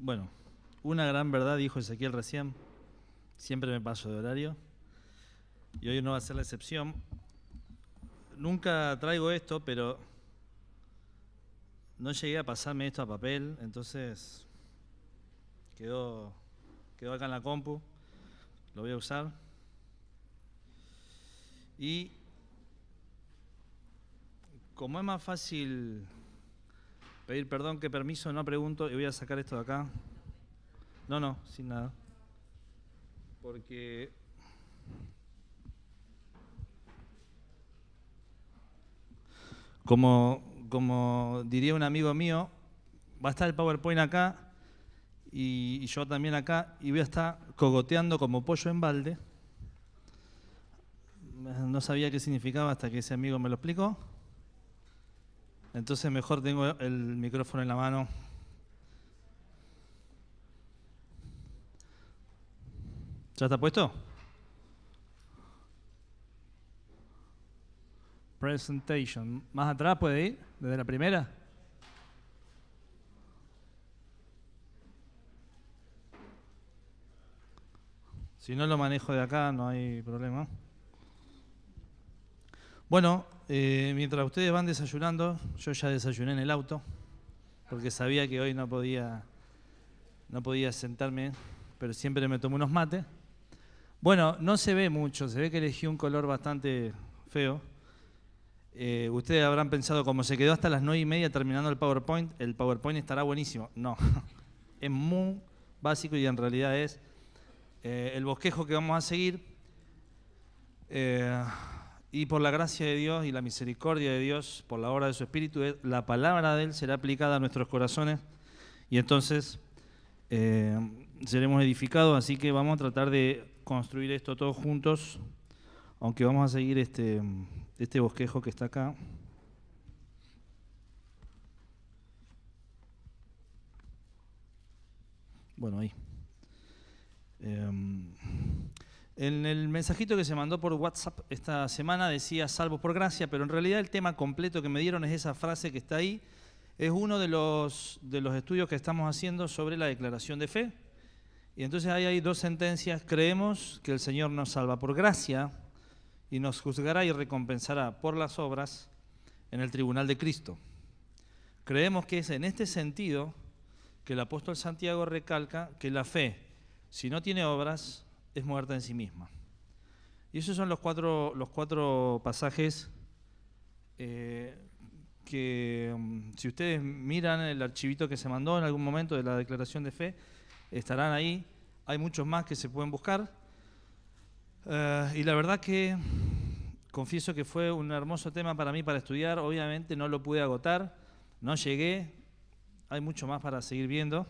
Bueno, una gran verdad dijo Ezequiel recién. Siempre me paso de horario. Y hoy no va a ser la excepción. Nunca traigo esto, pero no llegué a pasarme esto a papel, entonces quedó acá en la compu. Lo voy a usar. Y como es más fácil pedir perdón que permiso, no pregunto y voy a sacar esto de acá. No, sin nada. Porque como diría un amigo mío, va a estar el PowerPoint acá y yo también acá y voy a estar cogoteando como pollo en balde. No sabía qué significaba hasta que ese amigo me lo explicó. Entonces mejor tengo el micrófono en la mano. ¿Ya está puesto? Presentation. ¿Más atrás puede ir? ¿Desde la primera? Si no lo manejo de acá, no hay problema. Bueno, mientras ustedes van desayunando, yo ya desayuné en el auto, porque sabía que hoy no podía sentarme, pero siempre me tomo unos mates. Bueno, no se ve mucho, se ve que elegí un color bastante feo. Ustedes habrán pensado, como se quedó hasta las 9:30 terminando el PowerPoint estará buenísimo. No, es muy básico y en realidad es el bosquejo que vamos a seguir. Y por la gracia de Dios y la misericordia de Dios, por la obra de su Espíritu, la palabra de Él será aplicada a nuestros corazones y entonces seremos edificados. Así que vamos a tratar de construir esto todos juntos, aunque vamos a seguir este bosquejo que está acá. Bueno, ahí. En el mensajito que se mandó por WhatsApp esta semana decía salvos por gracia, pero en realidad el tema completo que me dieron es esa frase que está ahí. Es uno de los estudios que estamos haciendo sobre la declaración de fe. Y entonces ahí hay dos sentencias. Creemos que el Señor nos salva por gracia y nos juzgará y recompensará por las obras en el tribunal de Cristo. Creemos que es en este sentido que el apóstol Santiago recalca que la fe, si no tiene obras, es muerta en sí misma. Y esos son los cuatro pasajes que si ustedes miran el archivito que se mandó en algún momento de la declaración de fe, estarán ahí. Hay muchos más que se pueden buscar. Y la verdad que confieso que fue un hermoso tema para mí para estudiar. Obviamente no lo pude agotar, no llegué. Hay mucho más para seguir viendo.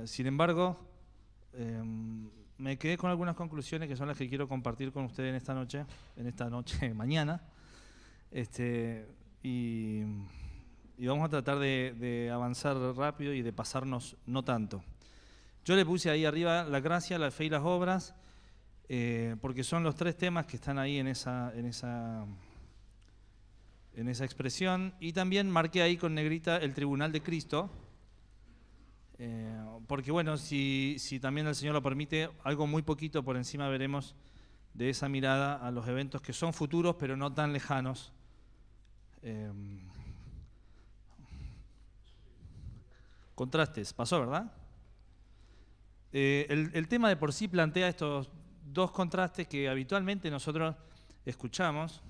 Sin embargo, me quedé con algunas conclusiones que son las que quiero compartir con ustedes en esta noche, mañana. Y vamos a tratar de avanzar rápido y de pasarnos no tanto. Yo le puse ahí arriba la gracia, la fe y las obras, porque son los tres temas que están ahí en esa expresión. Y también marqué ahí con negrita el tribunal de Cristo, porque bueno, si también el Señor lo permite, algo muy poquito por encima veremos de esa mirada a los eventos que son futuros pero no tan lejanos. Contrastes, pasó, ¿verdad? El tema de por sí plantea estos dos contrastes que habitualmente nosotros escuchamos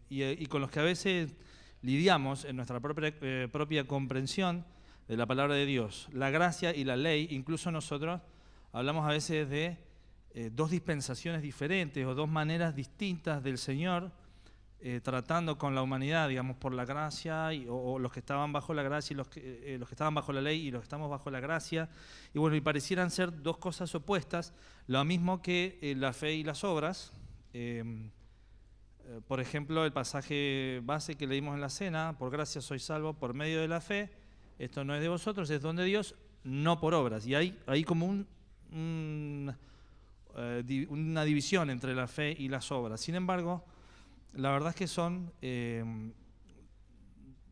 y con los que a veces lidiamos en nuestra propia comprensión de la palabra de Dios, la gracia y la ley. Incluso nosotros hablamos a veces de dos dispensaciones diferentes o dos maneras distintas del Señor tratando con la humanidad, digamos, por la gracia o los que estaban bajo la gracia y los que estaban bajo la ley y los que estamos bajo la gracia. Y bueno, y parecieran ser dos cosas opuestas, lo mismo que la fe y las obras. Por ejemplo, el pasaje base que leímos en la cena: por gracia sois salvos por medio de la fe. Esto no es de vosotros, es don de Dios, no por obras. Y hay como una división entre la fe y las obras. Sin embargo, la verdad es que son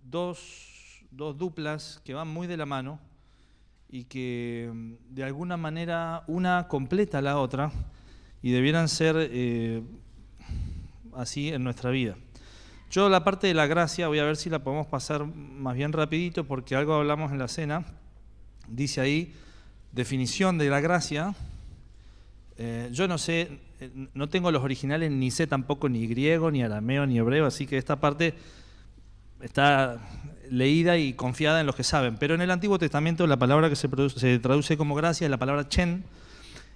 dos duplas que van muy de la mano y que de alguna manera una completa a la otra y debieran ser así en nuestra vida. Yo la parte de la gracia voy a ver si la podemos pasar más bien rapidito porque algo hablamos en la cena. Dice ahí, definición de la gracia. Yo no sé, no tengo los originales, ni sé tampoco ni griego, ni arameo, ni hebreo, así que esta parte está leída y confiada en los que saben. Pero en el Antiguo Testamento la palabra que se traduce como gracia es la palabra chen,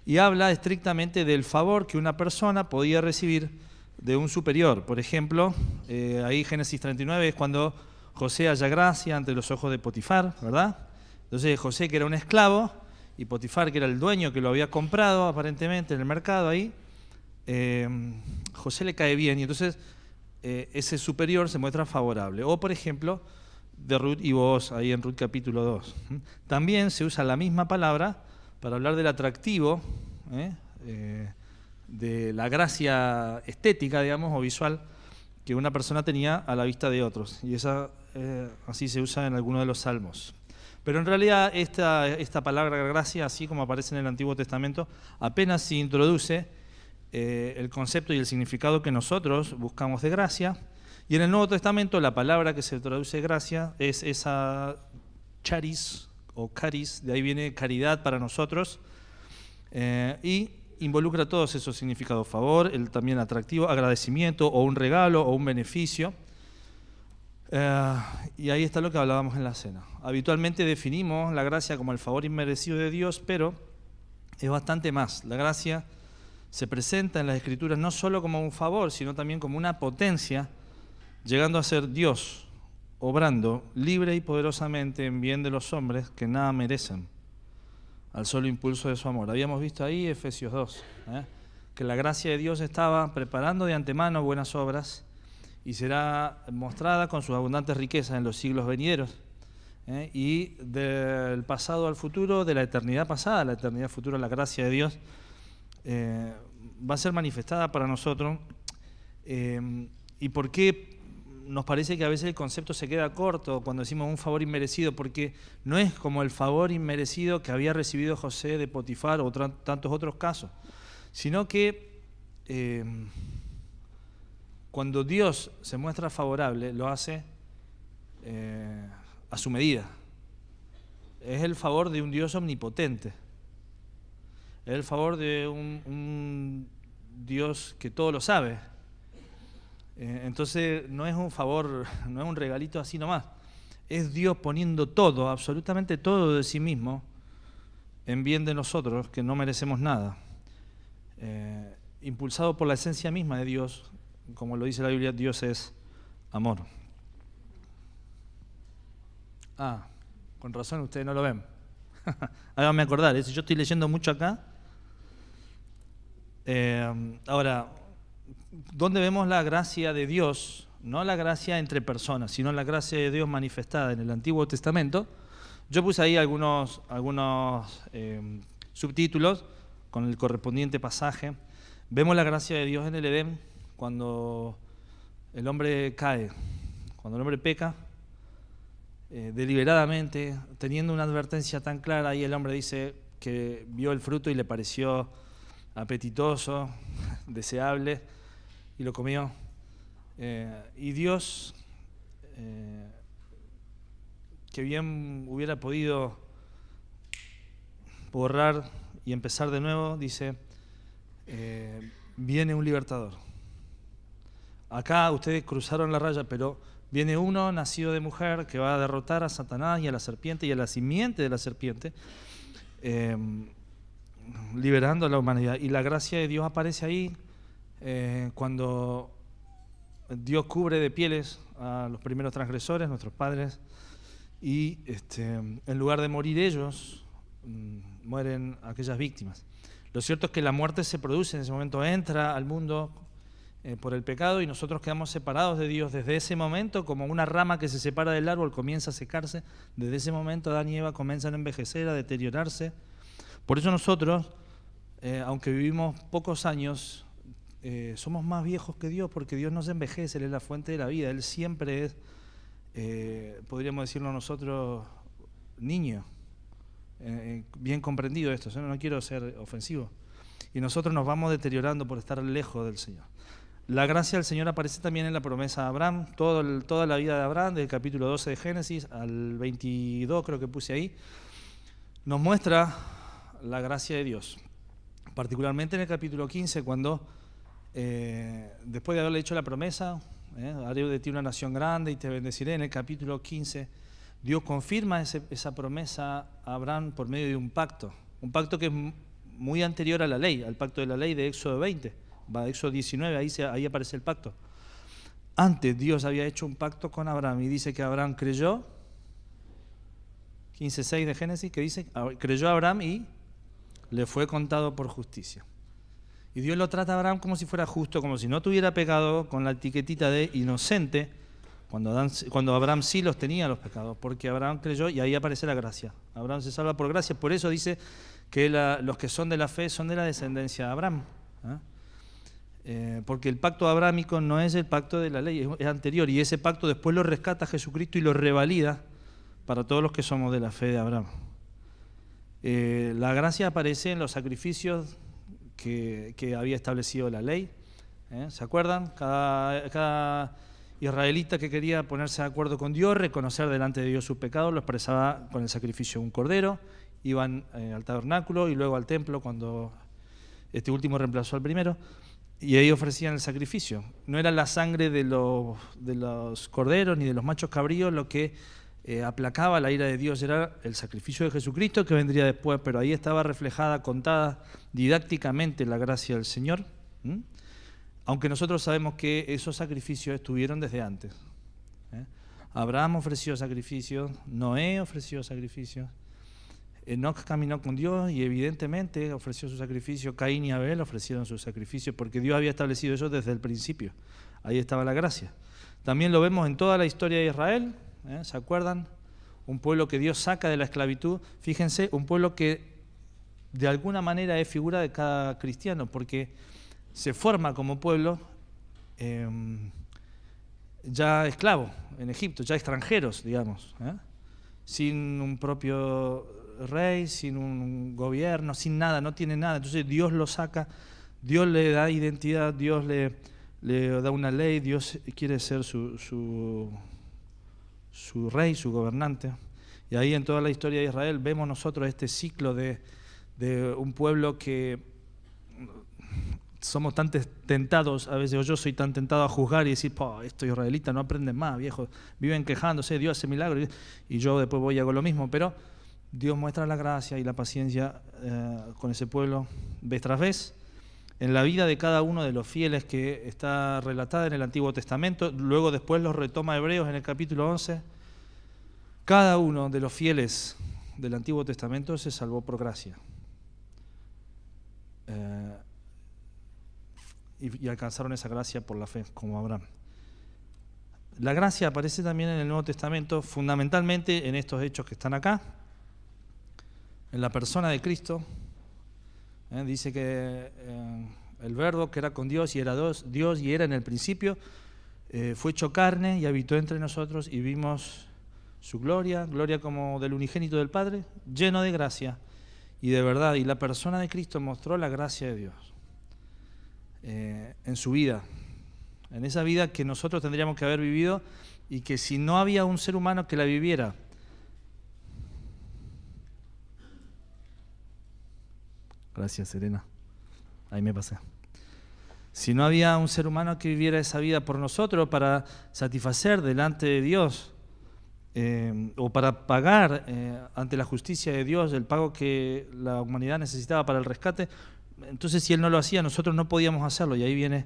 y habla estrictamente del favor que una persona podía recibir de un superior. Por ejemplo, ahí Génesis 39 es cuando José halla gracia ante los ojos de Potifar, ¿verdad? Entonces José, que era un esclavo, y Potifar, que era el dueño que lo había comprado aparentemente en el mercado ahí, José le cae bien y entonces ese superior se muestra favorable. O por ejemplo, de Ruth y Boaz, ahí en Ruth capítulo 2. También se usa la misma palabra para hablar del atractivo, de la gracia estética, digamos, o visual que una persona tenía a la vista de otros. Y esa así se usa en algunos de los salmos. Pero en realidad esta palabra gracia, así como aparece en el Antiguo Testamento, apenas se introduce el concepto y el significado que nosotros buscamos de gracia. Y en el Nuevo Testamento la palabra que se traduce gracia es esa charis o caris, de ahí viene caridad para nosotros, y involucra todos esos significados: favor, el también atractivo, agradecimiento o un regalo o un beneficio. Y ahí está lo que hablábamos en la cena. Habitualmente definimos la gracia como el favor inmerecido de Dios, pero es bastante más. La gracia se presenta en las Escrituras no solo como un favor, sino también como una potencia, llegando a ser Dios, obrando libre y poderosamente en bien de los hombres que nada merecen, al solo impulso de su amor. Habíamos visto ahí Efesios 2, que la gracia de Dios estaba preparando de antemano buenas obras y será mostrada con sus abundantes riquezas en los siglos venideros. Y del pasado al futuro, de la eternidad pasada a la eternidad futura, la gracia de Dios va a ser manifestada para nosotros. ¿Y por qué nos parece que a veces el concepto se queda corto cuando decimos un favor inmerecido? Porque no es como el favor inmerecido que había recibido José de Potifar o tantos otros casos, sino que cuando Dios se muestra favorable, lo hace a su medida. Es el favor de un Dios omnipotente. Es el favor de un Dios que todo lo sabe. Entonces no es un favor, no es un regalito así nomás. Es Dios poniendo todo, absolutamente todo de sí mismo, en bien de nosotros, que no merecemos nada. Impulsado por la esencia misma de Dios. Como lo dice la Biblia, Dios es amor. Con razón ustedes no lo ven. Háganme acordar, si yo estoy leyendo mucho acá. Ahora, ¿dónde vemos la gracia de Dios? No la gracia entre personas, sino la gracia de Dios manifestada en el Antiguo Testamento. Yo puse ahí algunos subtítulos con el correspondiente pasaje. Vemos la gracia de Dios en el Edén, cuando el hombre cae, cuando el hombre peca, deliberadamente, teniendo una advertencia tan clara, ahí el hombre dice que vio el fruto y le pareció apetitoso, deseable, y lo comió. Y Dios, que bien hubiera podido borrar y empezar de nuevo, dice, viene un libertador. Acá ustedes cruzaron la raya, pero viene uno nacido de mujer que va a derrotar a Satanás y a la serpiente y a la simiente de la serpiente, liberando a la humanidad. Y la gracia de Dios aparece ahí cuando Dios cubre de pieles a los primeros transgresores, nuestros padres, y en lugar de morir ellos, mueren aquellas víctimas. Lo cierto es que la muerte se produce en ese momento, entra al mundo por el pecado y nosotros quedamos separados de Dios desde ese momento, como una rama que se separa del árbol comienza a secarse. Desde ese momento Adán y Eva comienzan a envejecer, a deteriorarse. Por eso nosotros, aunque vivimos pocos años, somos más viejos que Dios, porque Dios no se envejece, Él es la fuente de la vida. Él siempre es, podríamos decirlo nosotros, niño. bien comprendido esto, no quiero ser ofensivo. Y nosotros nos vamos deteriorando por estar lejos del Señor. La gracia del Señor aparece también en la promesa de Abraham, toda la vida de Abraham, del capítulo 12 de Génesis al 22, creo que puse ahí, nos muestra la gracia de Dios. Particularmente en el capítulo 15, cuando después de haberle hecho la promesa, haré de ti una nación grande y te bendeciré, en el capítulo 15, Dios confirma esa promesa a Abraham por medio de un pacto que es muy anterior a la ley, al pacto de la ley de Éxodo 20, va a Éxodo 19, ahí aparece el pacto. Antes Dios había hecho un pacto con Abraham y dice que Abraham creyó, 15:6 de Génesis, que dice, creyó a Abraham y le fue contado por justicia. Y Dios lo trata a Abraham como si fuera justo, como si no tuviera pecado, con la etiquetita de inocente, cuando Abraham sí los tenía los pecados, porque Abraham creyó y ahí aparece la gracia. Abraham se salva por gracia, por eso dice que los que son de la fe son de la descendencia de Abraham. Porque el pacto abrámico no es el pacto de la ley, es anterior, y ese pacto después lo rescata Jesucristo y lo revalida para todos los que somos de la fe de Abraham. La gracia aparece en los sacrificios que había establecido la ley. ¿Se acuerdan? Cada israelita que quería ponerse de acuerdo con Dios, reconocer delante de Dios sus pecados, lo expresaba con el sacrificio de un cordero. Iban al tabernáculo y luego al templo cuando este último reemplazó al primero, y ahí ofrecían el sacrificio. No era la sangre de los corderos ni de los machos cabríos lo que aplacaba la ira de Dios, era el sacrificio de Jesucristo que vendría después, pero ahí estaba reflejada, contada didácticamente la gracia del Señor, aunque nosotros sabemos que esos sacrificios estuvieron desde antes. Abraham ofreció sacrificios, Noé ofreció sacrificios, Enoc caminó con Dios y evidentemente ofreció su sacrificio, Caín y Abel ofrecieron sus sacrificios porque Dios había establecido eso desde el principio. Ahí estaba la gracia. También lo vemos en toda la historia de Israel, ¿se acuerdan? Un pueblo que Dios saca de la esclavitud, fíjense, un pueblo que de alguna manera es figura de cada cristiano porque se forma como pueblo ya esclavo en Egipto, ya extranjeros, digamos, sin un propio rey, sin un gobierno, sin nada, no tiene nada. Entonces Dios lo saca, Dios le da identidad, Dios le da una ley, Dios quiere ser su rey, su gobernante. Y ahí en toda la historia de Israel vemos nosotros este ciclo de un pueblo que somos tan tentados, a veces yo soy tan tentado a juzgar y decir, estos israelitas no aprenden más, viejos, viven quejándose, Dios hace milagros, y yo después voy y hago lo mismo, pero Dios muestra la gracia y la paciencia con ese pueblo vez tras vez, en la vida de cada uno de los fieles que está relatada en el Antiguo Testamento, luego después los retoma Hebreos en el capítulo 11, cada uno de los fieles del Antiguo Testamento se salvó por gracia. Y alcanzaron esa gracia por la fe, como Abraham. La gracia aparece también en el Nuevo Testamento, fundamentalmente en estos hechos que están acá, en la persona de Cristo. Dice que el Verbo que era con Dios y era Dios y era en el principio, fue hecho carne y habitó entre nosotros y vimos su gloria como del unigénito del Padre, lleno de gracia y de verdad. Y la persona de Cristo mostró la gracia de Dios en su vida, en esa vida que nosotros tendríamos que haber vivido y que si no había un ser humano que la viviera, gracias Serena, ahí me pasé, si no había un ser humano que viviera esa vida por nosotros para satisfacer delante de Dios o para pagar ante la justicia de Dios el pago que la humanidad necesitaba para el rescate, entonces si Él no lo hacía, nosotros no podíamos hacerlo. Y ahí viene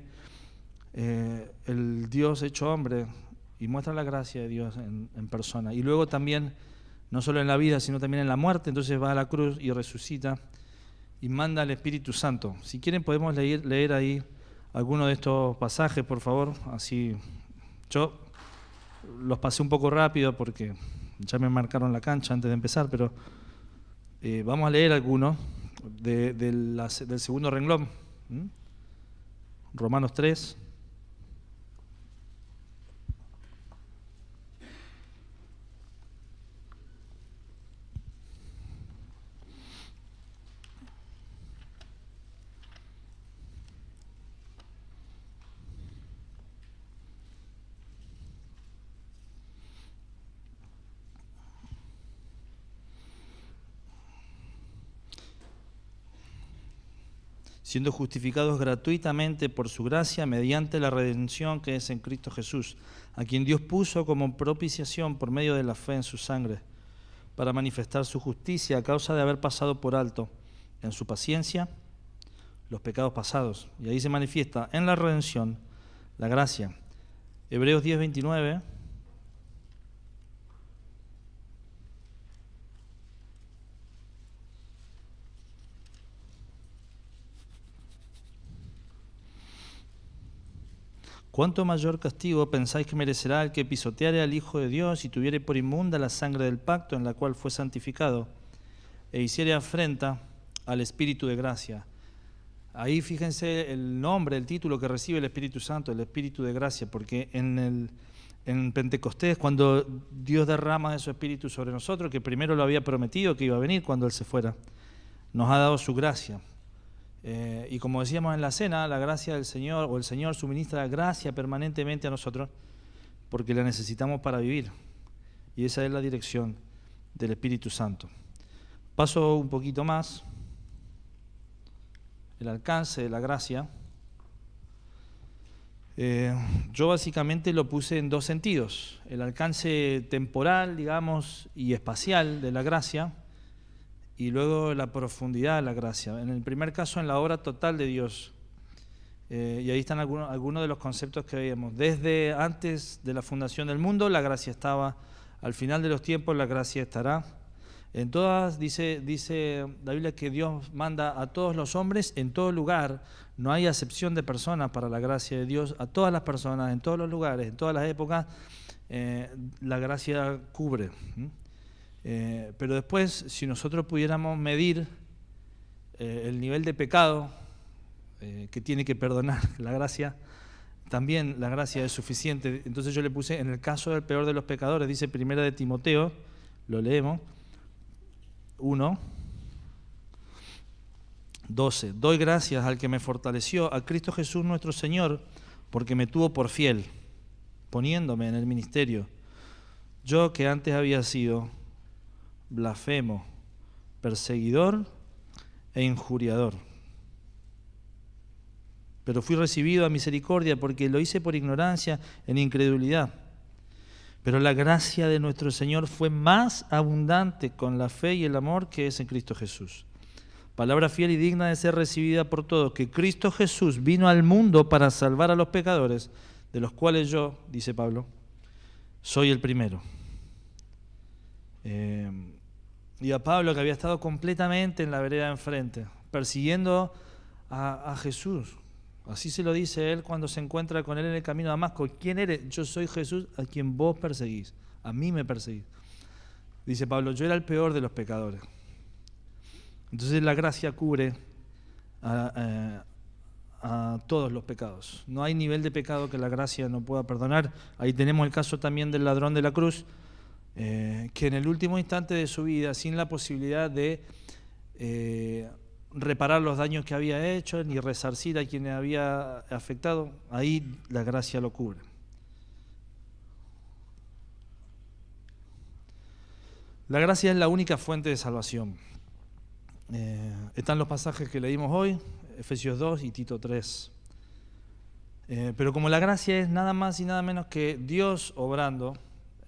el Dios hecho hombre y muestra la gracia de Dios en persona. Y luego también, no solo en la vida, sino también en la muerte, entonces va a la cruz y resucita y manda al Espíritu Santo. Si quieren podemos leer ahí alguno de estos pasajes, por favor. Así yo los pasé un poco rápido porque ya me marcaron la cancha antes de empezar, pero vamos a leer algunos del segundo renglón. Romanos 3. siendo justificados gratuitamente por su gracia mediante la redención que es en Cristo Jesús, a quien Dios puso como propiciación por medio de la fe en su sangre, para manifestar su justicia a causa de haber pasado por alto en su paciencia los pecados pasados. Y ahí se manifiesta en la redención la gracia. Hebreos 10:29. ¿Cuánto mayor castigo pensáis que merecerá el que pisoteare al Hijo de Dios y tuviere por inmunda la sangre del pacto en la cual fue santificado e hiciere afrenta al Espíritu de gracia? Ahí fíjense el nombre, el título que recibe el Espíritu Santo, el Espíritu de gracia, porque en Pentecostés, cuando Dios derrama de su Espíritu sobre nosotros, que primero lo había prometido que iba a venir cuando Él se fuera, nos ha dado su gracia. Y como decíamos en la cena, la gracia del Señor, o el Señor suministra gracia permanentemente a nosotros, porque la necesitamos para vivir. Y esa es la dirección del Espíritu Santo. Paso un poquito más. El alcance de la gracia. Yo básicamente lo puse en dos sentidos. El alcance temporal, digamos, y espacial de la gracia, y luego la profundidad de la gracia. En el primer caso, en la obra total de Dios. Y ahí están algunos de los conceptos que veíamos. Desde antes de la fundación del mundo, la gracia estaba. Al final de los tiempos, la gracia estará. En todas, dice la Biblia que Dios manda a todos los hombres en todo lugar. No hay acepción de personas para la gracia de Dios. A todas las personas, en todos los lugares, en todas las épocas, la gracia cubre. Pero después, si nosotros pudiéramos medir el nivel de pecado que tiene que perdonar la gracia, también la gracia es suficiente. Entonces yo le puse, en el caso del peor de los pecadores, dice 1 de Timoteo, lo leemos, 1:12. Doy gracias al que me fortaleció, a Cristo Jesús nuestro Señor, porque me tuvo por fiel, poniéndome en el ministerio. Yo que antes había sido blasfemo, perseguidor e injuriador, pero fui recibido a misericordia porque lo hice por ignorancia, en incredulidad. Pero la gracia de nuestro Señor fue más abundante con la fe y el amor que es en Cristo Jesús. Palabra fiel y digna de ser recibida por todos, que Cristo Jesús vino al mundo para salvar a los pecadores, de los cuales yo, dice Pablo, soy el primero. Y a Pablo, que había estado completamente en la vereda de enfrente, persiguiendo a Jesús. Así se lo dice él cuando se encuentra con él en el camino a Damasco. ¿Quién eres? Yo soy Jesús a quien vos perseguís. A mí me perseguís. Dice Pablo, yo era el peor de los pecadores. Entonces la gracia cubre a todos los pecados. No hay nivel de pecado que la gracia no pueda perdonar. Ahí tenemos el caso también del ladrón de la cruz, que en el último instante de su vida, sin la posibilidad de reparar los daños que había hecho, ni resarcir a quienes había afectado, ahí la gracia lo cubre. La gracia es la única fuente de salvación. Están los pasajes que leímos hoy, Efesios 2 y Tito 3. Pero como la gracia es nada más y nada menos que Dios obrando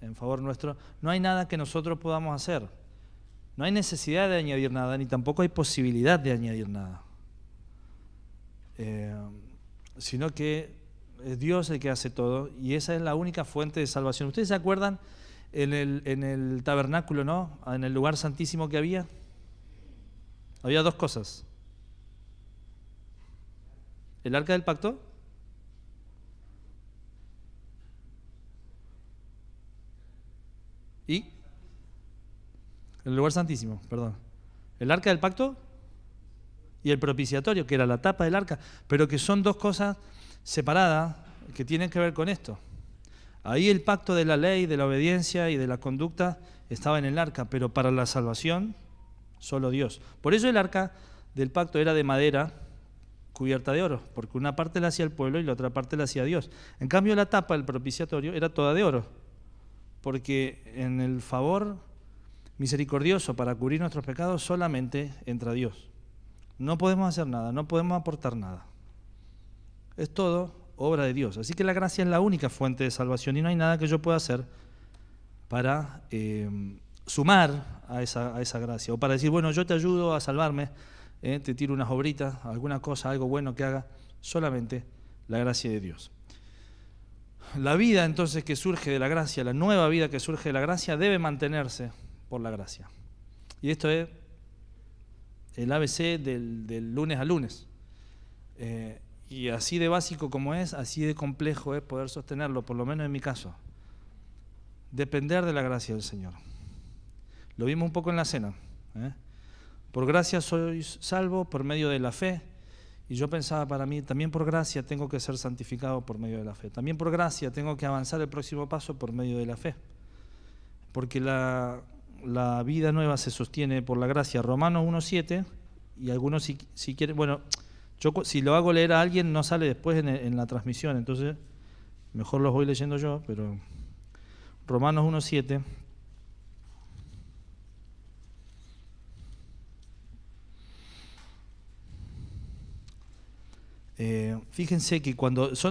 en favor nuestro, no hay nada que nosotros podamos hacer. No hay necesidad de añadir nada, ni tampoco hay posibilidad de añadir nada. Sino que es Dios el que hace todo, y esa es la única fuente de salvación. ¿Ustedes se acuerdan en el tabernáculo, ¿no? En el lugar santísimo que había? Había dos cosas. El arca del pacto y el lugar santísimo, perdón. El arca del pacto y el propiciatorio, que era la tapa del arca, pero que son dos cosas separadas que tienen que ver con esto. Ahí el pacto de la ley, de la obediencia y de la conducta estaba en el arca, pero para la salvación solo Dios. Por eso el arca del pacto era de madera cubierta de oro, porque una parte la hacía el pueblo y la otra parte la hacía Dios. En cambio la tapa, el propiciatorio, era toda de oro, porque en el favor misericordioso para cubrir nuestros pecados solamente entra Dios. No podemos hacer nada, no podemos aportar nada. Es todo obra de Dios. Así que la gracia es la única fuente de salvación y no hay nada que yo pueda hacer para sumar a esa gracia. O para decir, bueno, yo te ayudo a salvarme, te tiro unas obritas, alguna cosa, algo bueno que haga. Solamente la gracia de Dios. La vida entonces que surge de la gracia, la nueva vida que surge de la gracia, debe mantenerse por la gracia. Y esto es el ABC del lunes a lunes. Y así de básico como es, así de complejo es poder sostenerlo, por lo menos en mi caso. Depender de la gracia del Señor. Lo vimos un poco en la cena. Por gracia sois salvos por medio de la fe. Y yo pensaba para mí, también por gracia tengo que ser santificado por medio de la fe. También por gracia tengo que avanzar el próximo paso por medio de la fe. Porque la vida nueva se sostiene por la gracia. Romanos 1:7, y algunos si quieren, bueno, yo si lo hago leer a alguien no sale después en la transmisión, entonces mejor los voy leyendo yo, pero Romanos 1:7. Fíjense que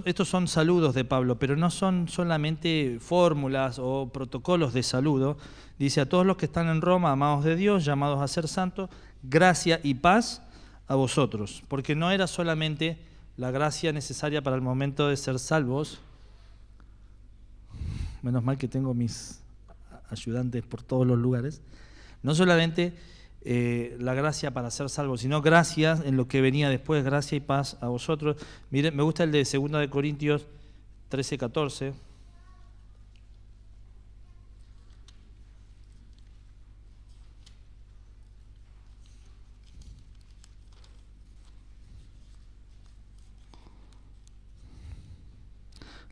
estos son saludos de Pablo, pero no son solamente fórmulas o protocolos de saludo. Dice: a todos los que están en Roma, amados de Dios, llamados a ser santos, gracia y paz a vosotros. Porque no era solamente la gracia necesaria para el momento de ser salvos. Menos mal que tengo mis ayudantes por todos los lugares. No solamente la gracia para ser salvos, sino gracias en lo que venía después, gracia y paz a vosotros. Miren, me gusta el de 2 Corintios 13:14.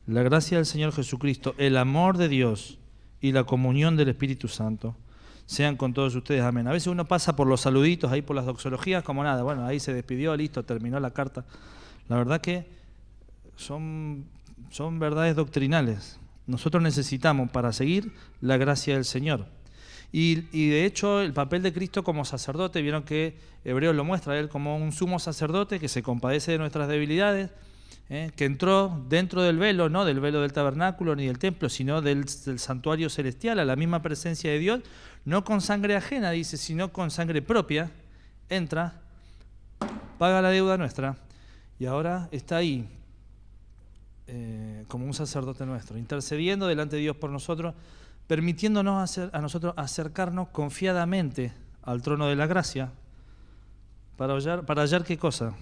La gracia del Señor Jesucristo, el amor de Dios y la comunión del Espíritu Santo sean con todos ustedes. Amén. A veces uno pasa por los saluditos, ahí por las doxologías, como nada. Bueno, ahí se despidió, listo, terminó la carta. La verdad que son verdades doctrinales. Nosotros necesitamos para seguir la gracia del Señor. Y de hecho el papel de Cristo como sacerdote, vieron que Hebreos lo muestra, Él como un sumo sacerdote que se compadece de nuestras debilidades, que entró dentro del velo, no del velo del tabernáculo ni del templo, sino del santuario celestial, a la misma presencia de Dios, no con sangre ajena, dice, sino con sangre propia, entra, paga la deuda nuestra, y ahora está ahí como un sacerdote nuestro, intercediendo delante de Dios por nosotros, permitiéndonos a nosotros acercarnos confiadamente al trono de la gracia, para hallar ¿qué cosa?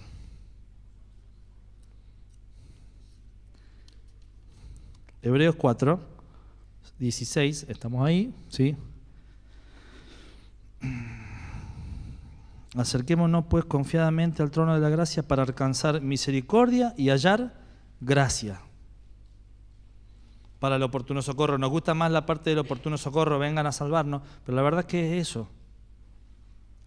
Hebreos 4:16, estamos ahí, ¿sí? Acerquémonos pues confiadamente al trono de la gracia para alcanzar misericordia y hallar gracia para el oportuno socorro. Nos gusta más la parte del oportuno socorro, vengan a salvarnos, pero la verdad es que es eso.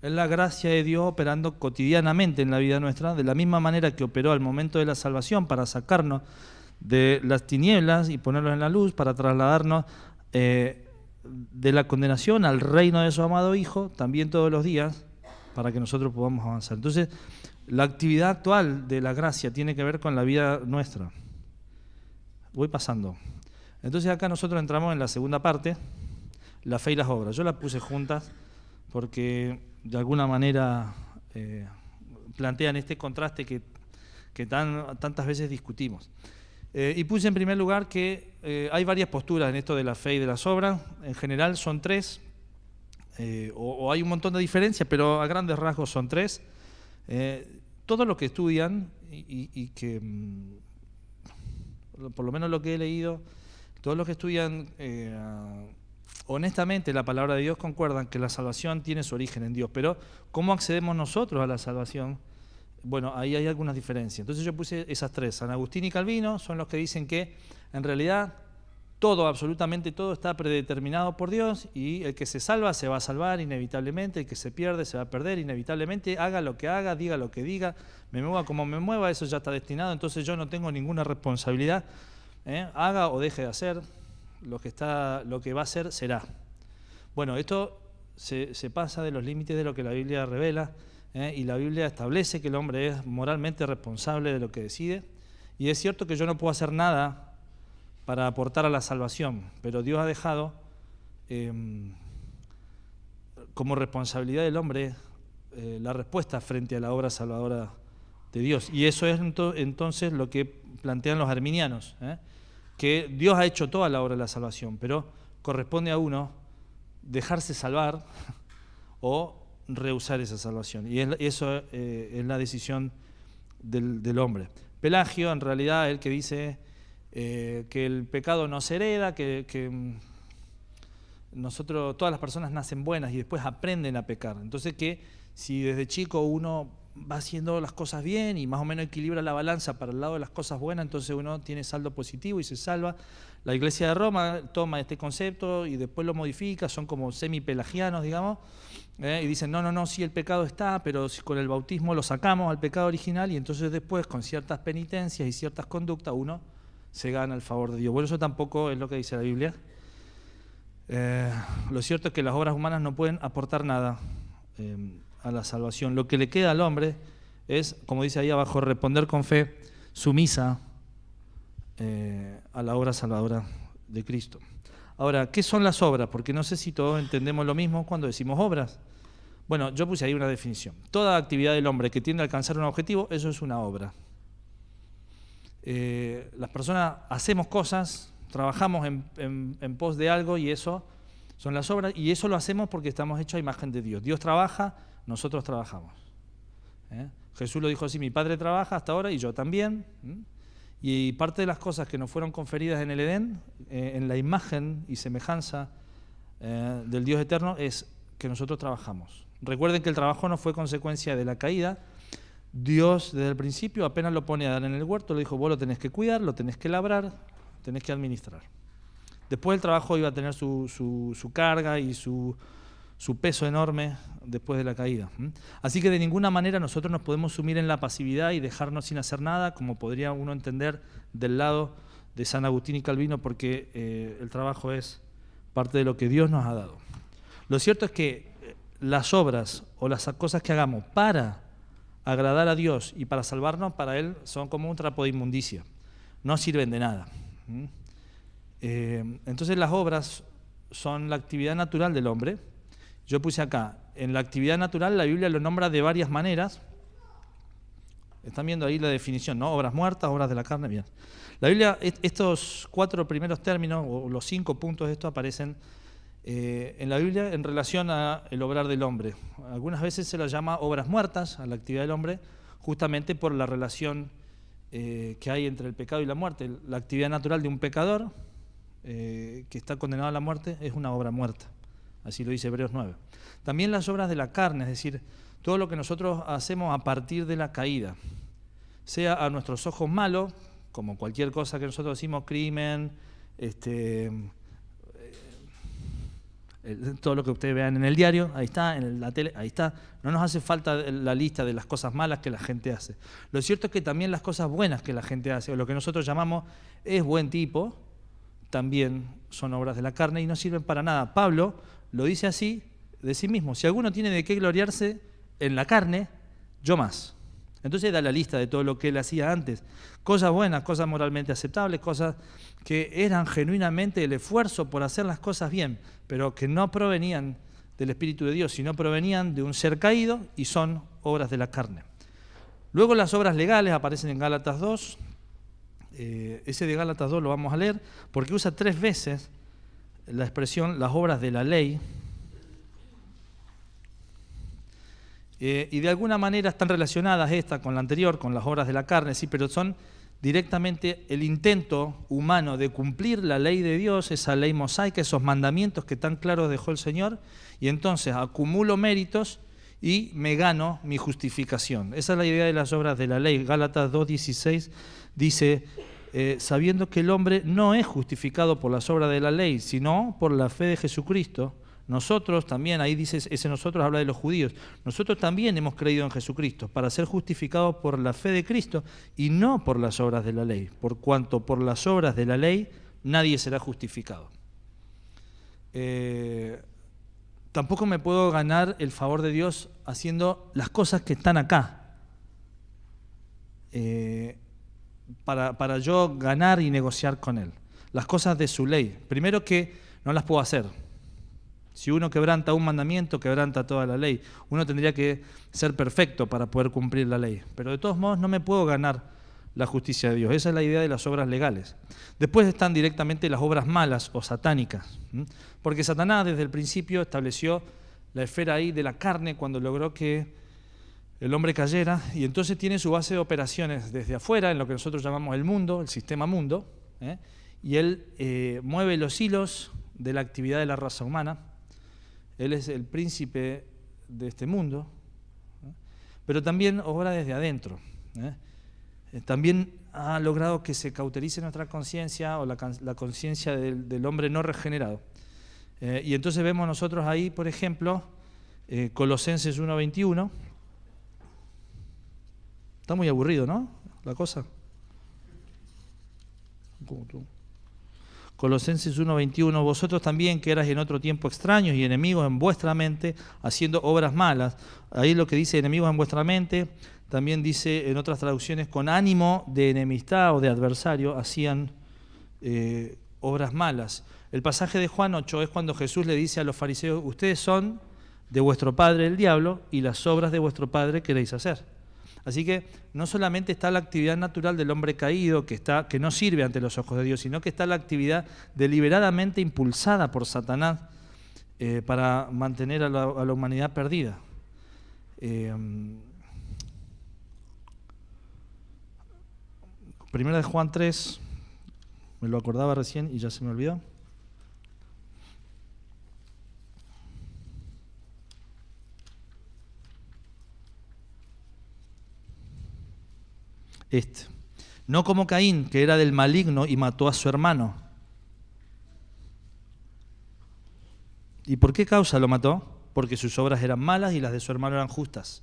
Es la gracia de Dios operando cotidianamente en la vida nuestra, de la misma manera que operó al momento de la salvación para sacarnos de las tinieblas y ponerlos en la luz, para trasladarnos de la condenación al reino de su amado Hijo, también todos los días, para que nosotros podamos avanzar. Entonces, la actividad actual de la gracia tiene que ver con la vida nuestra. Voy pasando. Entonces acá nosotros entramos en la segunda parte, la fe y las obras. Yo las puse juntas porque de alguna manera plantean este contraste que tantas veces discutimos. Y puse en primer lugar que hay varias posturas en esto de la fe y de las obras. En general son tres, o hay un montón de diferencias, pero a grandes rasgos son tres. Todos los que estudian y que, por lo menos lo que he leído, todos los que estudian honestamente la palabra de Dios concuerdan que la salvación tiene su origen en Dios. Pero ¿cómo accedemos nosotros a la salvación? Bueno, ahí hay algunas diferencias. Entonces yo puse esas tres. San Agustín y Calvino son los que dicen que en realidad todo, absolutamente todo, está predeterminado por Dios y el que se salva se va a salvar inevitablemente, el que se pierde se va a perder inevitablemente, haga lo que haga, diga lo que diga, me mueva como me mueva, eso ya está destinado, entonces yo no tengo ninguna responsabilidad, haga o deje de hacer, lo que va a ser será. Bueno, esto se pasa de los límites de lo que la Biblia revela. y la Biblia establece que el hombre es moralmente responsable de lo que decide. Y es cierto que yo no puedo hacer nada para aportar a la salvación, pero Dios ha dejado como responsabilidad del hombre la respuesta frente a la obra salvadora de Dios. Y eso es entonces lo que plantean los arminianos, que Dios ha hecho toda la obra de la salvación, pero corresponde a uno dejarse salvar o rehusar esa salvación. Y eso es la decisión del hombre. Pelagio, en realidad, es el que dice que el pecado no se hereda, que todas las personas nacen buenas y después aprenden a pecar. Entonces que si desde chico uno va haciendo las cosas bien y más o menos equilibra la balanza para el lado de las cosas buenas, entonces uno tiene saldo positivo y se salva. La Iglesia de Roma toma este concepto y después lo modifica, son como semi-pelagianos, digamos, y dicen, no, sí el pecado está, pero si con el bautismo lo sacamos al pecado original y entonces después con ciertas penitencias y ciertas conductas uno se gana el favor de Dios. Bueno, eso tampoco es lo que dice la Biblia. Lo cierto es que las obras humanas no pueden aportar nada a la salvación. Lo que le queda al hombre es, como dice ahí abajo, responder con fe sumisa a la obra salvadora de Cristo. Ahora, ¿qué son las obras? Porque no sé si todos entendemos lo mismo cuando decimos obras. Bueno, yo puse ahí una definición. Toda actividad del hombre que tiende a alcanzar un objetivo, eso es una obra. Las personas hacemos cosas, trabajamos en pos de algo y eso son las obras, y eso lo hacemos porque estamos hechos a imagen de Dios. Dios trabaja, nosotros trabajamos. Jesús lo dijo así, mi Padre trabaja hasta ahora y yo también. Y parte de las cosas que nos fueron conferidas en el Edén, en la imagen y semejanza del Dios eterno, es que nosotros trabajamos. Recuerden que el trabajo no fue consecuencia de la caída. Dios desde el principio apenas lo pone a Adán en el huerto, le dijo, vos lo tenés que cuidar, lo tenés que labrar, tenés que administrar. Después el trabajo iba a tener su carga y su peso enorme después de la caída. Así que de ninguna manera nosotros nos podemos sumir en la pasividad y dejarnos sin hacer nada, como podría uno entender del lado de San Agustín y Calvino, porque el trabajo es parte de lo que Dios nos ha dado. Lo cierto es que las obras o las cosas que hagamos para agradar a Dios y para salvarnos, para Él son como un trapo de inmundicia, no sirven de nada. Entonces las obras son la actividad natural del hombre. Yo puse acá, en la actividad natural la Biblia lo nombra de varias maneras. Están viendo ahí la definición, ¿no? Obras muertas, obras de la carne, bien. La Biblia, estos 4 primeros términos, o los 5 puntos de esto aparecen en la Biblia en relación al obrar del hombre. Algunas veces se las llama obras muertas a la actividad del hombre, justamente por la relación que hay entre el pecado y la muerte. La actividad natural de un pecador que está condenado a la muerte es una obra muerta. Así lo dice Hebreos 9. También las obras de la carne, es decir, todo lo que nosotros hacemos a partir de la caída, sea a nuestros ojos malo, como cualquier cosa que nosotros decimos, crimen, todo lo que ustedes vean en el diario, ahí está, en la tele, ahí está. No nos hace falta la lista de las cosas malas que la gente hace. Lo cierto es que también las cosas buenas que la gente hace, o lo que nosotros llamamos es buen tipo, también son obras de la carne y no sirven para nada. Pablo lo dice así de sí mismo: si alguno tiene de qué gloriarse en la carne, yo más. Entonces da la lista de todo lo que él hacía antes. Cosas buenas, cosas moralmente aceptables, cosas que eran genuinamente el esfuerzo por hacer las cosas bien, pero que no provenían del Espíritu de Dios, sino provenían de un ser caído y son obras de la carne. Luego las obras legales aparecen en Gálatas 2. Ese de Gálatas 2 lo vamos a leer porque usa 3 veces la expresión las obras de la ley. Y de alguna manera están relacionadas esta con la anterior, con las obras de la carne, sí, pero son directamente el intento humano de cumplir la ley de Dios, esa ley mosaica, esos mandamientos que tan claros dejó el Señor, y entonces acumulo méritos y me gano mi justificación. Esa es la idea de las obras de la ley. Gálatas 2:16 dice, sabiendo que el hombre no es justificado por las obras de la ley, sino por la fe de Jesucristo. Nosotros también, ahí dice, ese nosotros habla de los judíos, nosotros también hemos creído en Jesucristo para ser justificados por la fe de Cristo y no por las obras de la ley, por cuanto por las obras de la ley nadie será justificado. tampoco me puedo ganar el favor de Dios haciendo las cosas que están acá. Para yo ganar y negociar con Él. Las cosas de su ley. Primero que no las puedo hacer. Si uno quebranta un mandamiento, quebranta toda la ley. Uno tendría que ser perfecto para poder cumplir la ley. Pero de todos modos no me puedo ganar la justicia de Dios. Esa es la idea de las obras legales. Después están directamente las obras malas o satánicas. Porque Satanás desde el principio estableció la esfera ahí de la carne cuando logró que el hombre cayera, y entonces tiene su base de operaciones desde afuera, en lo que nosotros llamamos el mundo, el sistema mundo, y él mueve los hilos de la actividad de la raza humana. Él es el príncipe de este mundo, pero también obra desde adentro. También ha logrado que se cauterice nuestra conciencia o la conciencia del hombre no regenerado. Y entonces vemos nosotros ahí, por ejemplo, Colosenses 1:21. Está muy aburrido, ¿no? La cosa. Colosenses 1:21, vosotros también que erais en otro tiempo extraños y enemigos en vuestra mente, haciendo obras malas. Ahí lo que dice enemigos en vuestra mente, también dice en otras traducciones, con ánimo de enemistad o de adversario, hacían obras malas. El pasaje de Juan 8 es cuando Jesús le dice a los fariseos, ustedes son de vuestro padre el diablo y las obras de vuestro padre queréis hacer. Así que no solamente está la actividad natural del hombre caído, que no sirve ante los ojos de Dios, sino que está la actividad deliberadamente impulsada por Satanás para mantener a la humanidad perdida. Primera de Juan 3, me lo acordaba recién y ya se me olvidó. No como Caín, que era del maligno y mató a su hermano. ¿Y por qué causa lo mató? Porque sus obras eran malas y las de su hermano eran justas.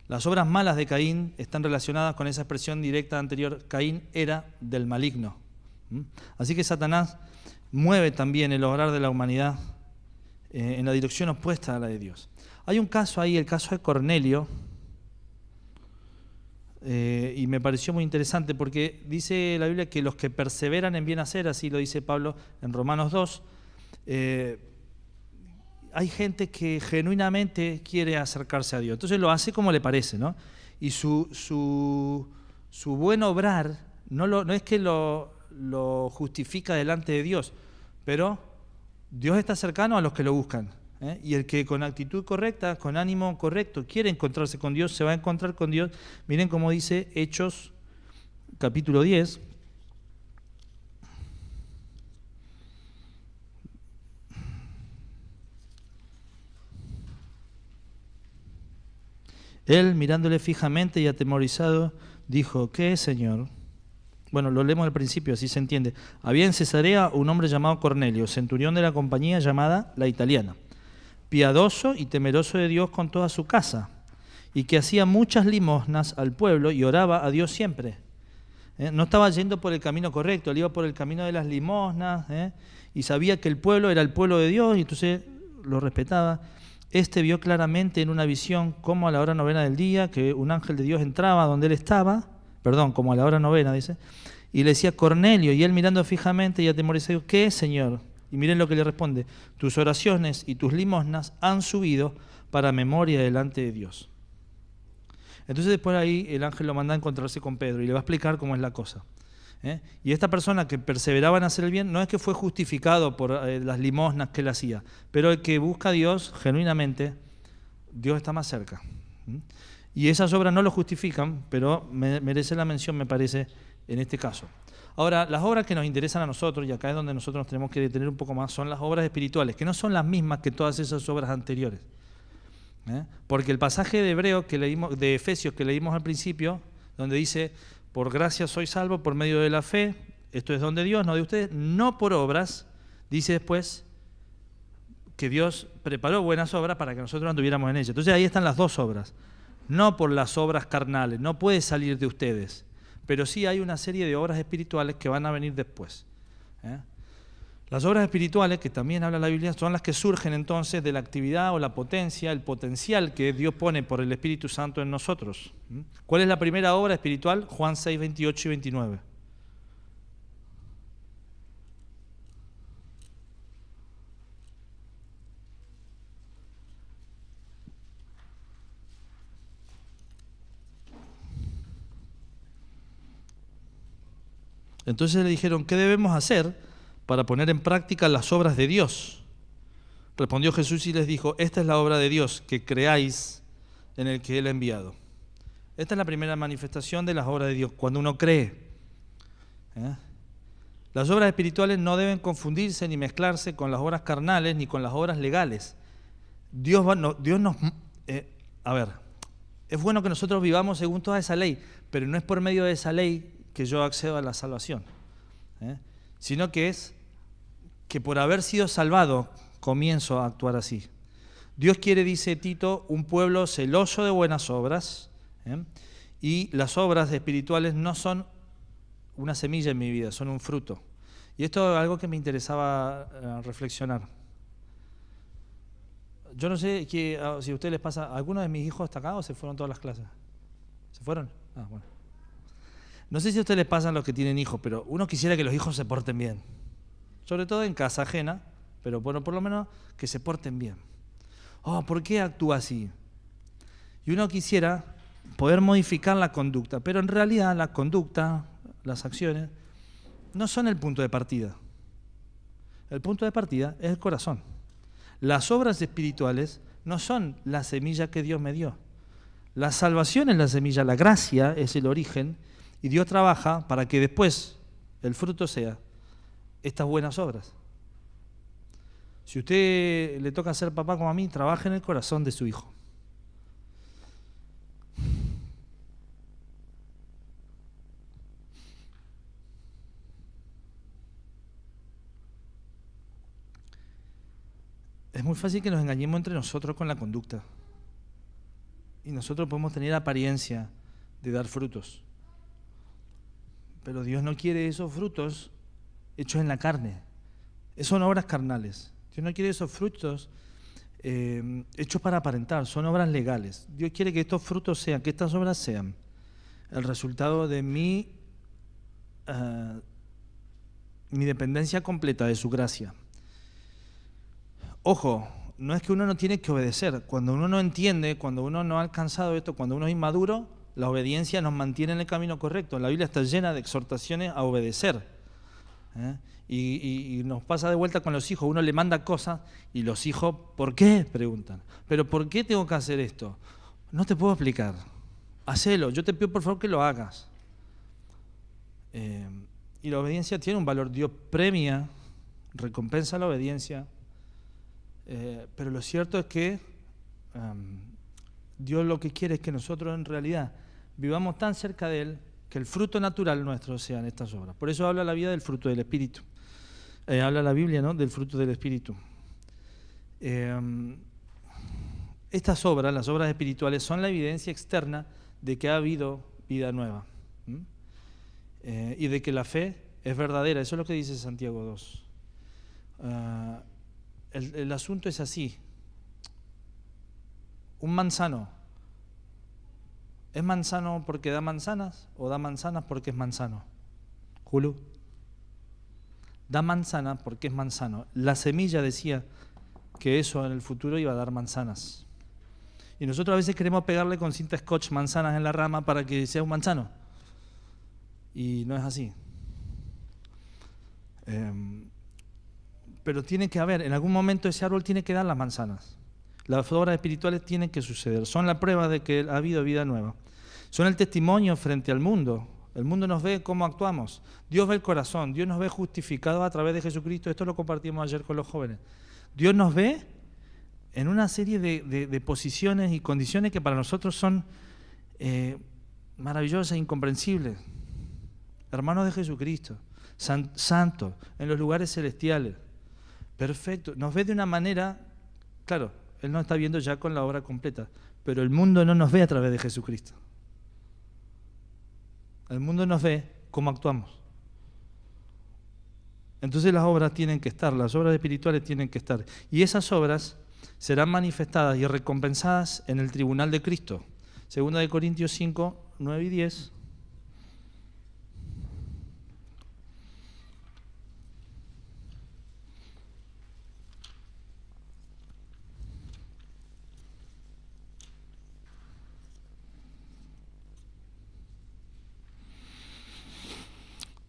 Las obras malas de Caín están relacionadas con esa expresión directa anterior. Caín era del maligno. Así que Satanás mueve también el obrar de la humanidad en la dirección opuesta a la de Dios. Hay un caso ahí, el caso de Cornelio, y me pareció muy interesante porque dice la Biblia que los que perseveran en bien hacer, así lo dice Pablo en Romanos 2, hay gente que genuinamente quiere acercarse a Dios, entonces lo hace como le parece, ¿no? Y su buen obrar no es que lo justifica delante de Dios, pero Dios está cercano a los que lo buscan. Y el que con actitud correcta, con ánimo correcto, quiere encontrarse con Dios, se va a encontrar con Dios. Miren cómo dice Hechos, capítulo 10. Él, mirándole fijamente y atemorizado, dijo, ¿qué es, Señor? Bueno, lo leemos al principio, así se entiende. Había en Cesarea un hombre llamado Cornelio, centurión de la compañía llamada La Italiana, piadoso y temeroso de Dios con toda su casa, y que hacía muchas limosnas al pueblo y oraba a Dios siempre. No estaba yendo por el camino correcto, él iba por el camino de las limosnas, y sabía que el pueblo era el pueblo de Dios, y entonces lo respetaba. Este vio claramente en una visión cómo a la hora novena del día, que un ángel de Dios entraba donde él estaba, como a la hora novena, dice, y le decía Cornelio, y él mirando fijamente y atemorizado, ¿qué es, Señor? Y miren lo que le responde, tus oraciones y tus limosnas han subido para memoria delante de Dios. Entonces después ahí el ángel lo manda a encontrarse con Pedro y le va a explicar cómo es la cosa. Y esta persona que perseveraba en hacer el bien, no es que fue justificado por las limosnas que él hacía, pero el que busca a Dios genuinamente, Dios está más cerca. Y esas obras no lo justifican, pero merece la mención, me parece, en este caso. Ahora, las obras que nos interesan a nosotros, y acá es donde nosotros nos tenemos que detener un poco más, son las obras espirituales, que no son las mismas que todas esas obras anteriores. Porque el pasaje de Efesios que leímos al principio, donde dice, por gracia sois salvos por medio de la fe, esto es don de Dios, no de ustedes, no por obras, dice después que Dios preparó buenas obras para que nosotros anduviéramos en ellas. Entonces ahí están las dos obras, no por las obras carnales, no puede salir de ustedes. Pero sí hay una serie de obras espirituales que van a venir después. Las obras espirituales, que también habla la Biblia, son las que surgen entonces de la actividad o la potencia, el potencial que Dios pone por el Espíritu Santo en nosotros. ¿Cuál es la primera obra espiritual? Juan 6, 28 y 29. Entonces le dijeron, ¿qué debemos hacer para poner en práctica las obras de Dios? Respondió Jesús y les dijo, esta es la obra de Dios, que creáis en el que Él ha enviado. Esta es la primera manifestación de las obras de Dios, cuando uno cree. Las obras espirituales no deben confundirse ni mezclarse con las obras carnales ni con las obras legales. Dios nos... es bueno que nosotros vivamos según toda esa ley, pero no es por medio de esa ley que yo accedo a la salvación, sino que es que por haber sido salvado comienzo a actuar así. Dios quiere, dice Tito, un pueblo celoso de buenas obras, y las obras espirituales no son una semilla en mi vida, son un fruto. Y esto es algo que me interesaba reflexionar. Yo no sé si a ustedes les pasa, ¿alguno de mis hijos está acá o se fueron todas las clases? ¿Se fueron? Ah, bueno. No sé si a ustedes les pasan los que tienen hijos, pero uno quisiera que los hijos se porten bien. Sobre todo en casa ajena, pero bueno, por lo menos que se porten bien. Oh, ¿por qué actúa así? Y uno quisiera poder modificar la conducta, pero en realidad la conducta, las acciones, no son el punto de partida. El punto de partida es el corazón. Las obras espirituales no son la semilla que Dios me dio. La salvación es la semilla, la gracia es el origen, y Dios trabaja para que después el fruto sea estas buenas obras. Si a usted le toca ser papá como a mí, trabaje en el corazón de su hijo. Es muy fácil que nos engañemos entre nosotros con la conducta. Y nosotros podemos tener apariencia de dar frutos. Pero Dios no quiere esos frutos hechos en la carne. Son obras carnales. Dios no quiere esos frutos hechos para aparentar, son obras legales. Dios quiere que estos frutos sean, que estas obras sean el resultado de mi dependencia completa de su gracia. Ojo, no es que uno no tiene que obedecer. Cuando uno no entiende, cuando uno no ha alcanzado esto, cuando uno es inmaduro, la obediencia nos mantiene en el camino correcto. La Biblia está llena de exhortaciones a obedecer. Y nos pasa de vuelta con los hijos. Uno le manda cosas y los hijos, ¿por qué? Preguntan. ¿Pero por qué tengo que hacer esto? No te puedo explicar. Hacelo. Yo te pido por favor que lo hagas. Y la obediencia tiene un valor. Dios premia, recompensa la obediencia. Pero lo cierto es que Dios lo que quiere es que nosotros en realidad vivamos tan cerca de Él que el fruto natural nuestro sean estas obras. Por eso habla la vida del fruto del Espíritu. Habla la Biblia, ¿no?, del fruto del Espíritu. Estas obras, las obras espirituales, son la evidencia externa de que ha habido vida nueva. Y de que la fe es verdadera. Eso es lo que dice Santiago 2. El asunto es así. Un manzano, ¿es manzano porque da manzanas o da manzanas porque es manzano? Julio. Da manzana porque es manzano. La semilla decía que eso en el futuro iba a dar manzanas. Y nosotros a veces queremos pegarle con cinta scotch manzanas en la rama para que sea un manzano. Y no es así. Pero tiene que haber, en algún momento ese árbol tiene que dar las manzanas. Las obras espirituales tienen que suceder. Son la prueba de que ha habido vida nueva. Son el testimonio frente al mundo. El mundo nos ve cómo actuamos. Dios ve el corazón. Dios nos ve justificados a través de Jesucristo. Esto lo compartimos ayer con los jóvenes. Dios nos ve en una serie de posiciones y condiciones que para nosotros son maravillosas e incomprensibles. Hermanos de Jesucristo, santos, en los lugares celestiales. Perfecto. Nos ve de una manera, claro, Él nos está viendo ya con la obra completa, pero el mundo no nos ve a través de Jesucristo. El mundo nos ve cómo actuamos. Entonces las obras tienen que estar, las obras espirituales tienen que estar. Y esas obras serán manifestadas y recompensadas en el tribunal de Cristo. Segunda de Corintios 5, 9 y 10.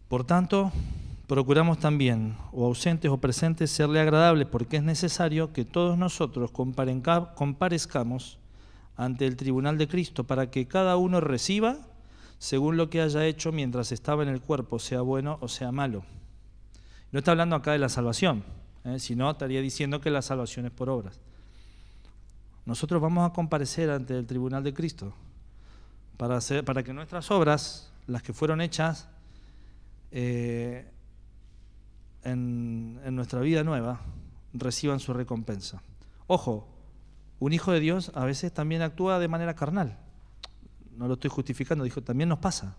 Por tanto, procuramos también, o ausentes o presentes, serle agradables, porque es necesario que todos nosotros comparezcamos ante el tribunal de Cristo, para que cada uno reciba según lo que haya hecho mientras estaba en el cuerpo, sea bueno o sea malo. No está hablando acá de la salvación, sino estaría diciendo que la salvación es por obras. Nosotros vamos a comparecer ante el tribunal de Cristo para que nuestras obras, las que fueron hechas en nuestra vida nueva, reciban su recompensa. Ojo, un hijo de Dios a veces también actúa de manera carnal. No lo estoy justificando, dijo, también nos pasa.